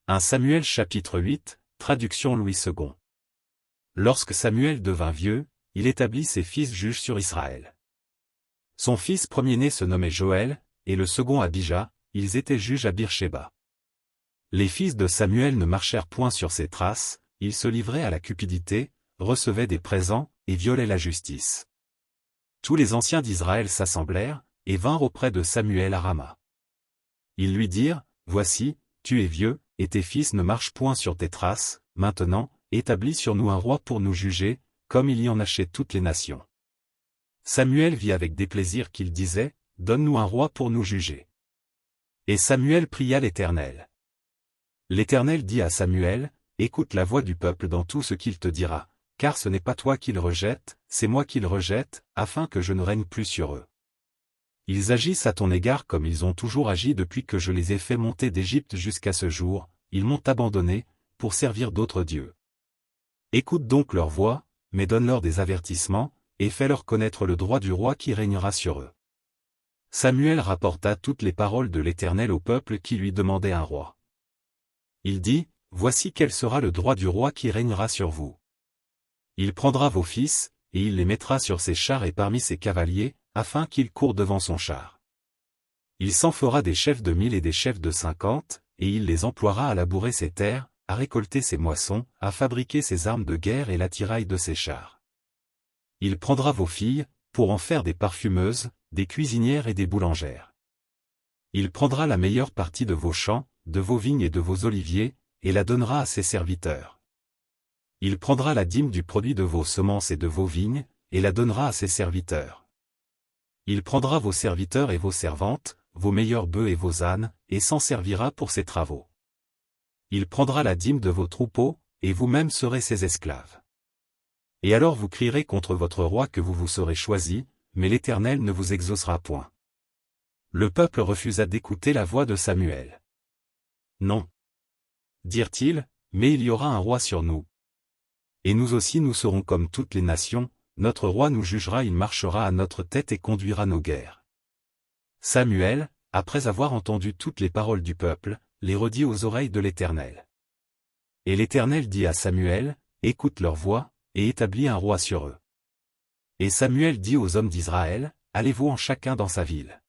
1 Samuel chapitre 8, traduction Louis II. Lorsque Samuel devint vieux, il établit ses fils juges sur Israël. Son fils premier-né se nommait Joël, et le second Abijah, ils étaient juges à Beersheba. Les fils de Samuel ne marchèrent point sur ses traces, ils se livraient à la cupidité, recevaient des présents, et violaient la justice. Tous les anciens d'Israël s'assemblèrent, et vinrent auprès de Samuel à Rama. Ils lui dirent, Voici, tu es vieux, et tes fils ne marchent point sur tes traces, maintenant, établis sur nous un roi pour nous juger, comme il y en a chez toutes les nations. Samuel vit avec déplaisir qu'il disait, Donne-nous un roi pour nous juger. Et Samuel pria l'Éternel. L'Éternel dit à Samuel, Écoute la voix du peuple dans tout ce qu'il te dira, car ce n'est pas toi qu'il rejette, c'est moi qu'il rejette, afin que je ne règne plus sur eux. Ils agissent à ton égard comme ils ont toujours agi depuis que je les ai fait monter d'Égypte jusqu'à ce jour, ils m'ont abandonné, pour servir d'autres dieux. Écoute donc leur voix, mais donne-leur des avertissements, et fais-leur connaître le droit du roi qui régnera sur eux. Samuel rapporta toutes les paroles de l'Éternel au peuple qui lui demandait un roi. Il dit, Voici quel sera le droit du roi qui régnera sur vous. Il prendra vos fils, et il les mettra sur ses chars et parmi ses cavaliers, afin qu'ils courent devant son char. Il s'en fera des chefs de 1000 et des chefs de 50, et il les emploiera à labourer ses terres, à récolter ses moissons, à fabriquer ses armes de guerre et l'attirail de ses chars. Il prendra vos filles, pour en faire des parfumeuses, des cuisinières et des boulangères. Il prendra la meilleure partie de vos champs, de vos vignes et de vos oliviers, et la donnera à ses serviteurs. Il prendra la dîme du produit de vos semences et de vos vignes, et la donnera à ses serviteurs. Il prendra vos serviteurs et vos servantes, vos meilleurs bœufs et vos ânes, et s'en servira pour ses travaux. Il prendra la dîme de vos troupeaux, et vous-même serez ses esclaves. Et alors vous crierez contre votre roi que vous vous serez choisi, mais l'Éternel ne vous exaucera point. Le peuple refusa d'écouter la voix de Samuel. Non. Dirent-ils, mais il y aura un roi sur nous. Et nous aussi nous serons comme toutes les nations, notre roi nous jugera, il marchera à notre tête et conduira nos guerres. Samuel, après avoir entendu toutes les paroles du peuple, les redit aux oreilles de l'Éternel. Et l'Éternel dit à Samuel, Écoute leur voix, et établis un roi sur eux. Et Samuel dit aux hommes d'Israël, Allez-vous en chacun dans sa ville.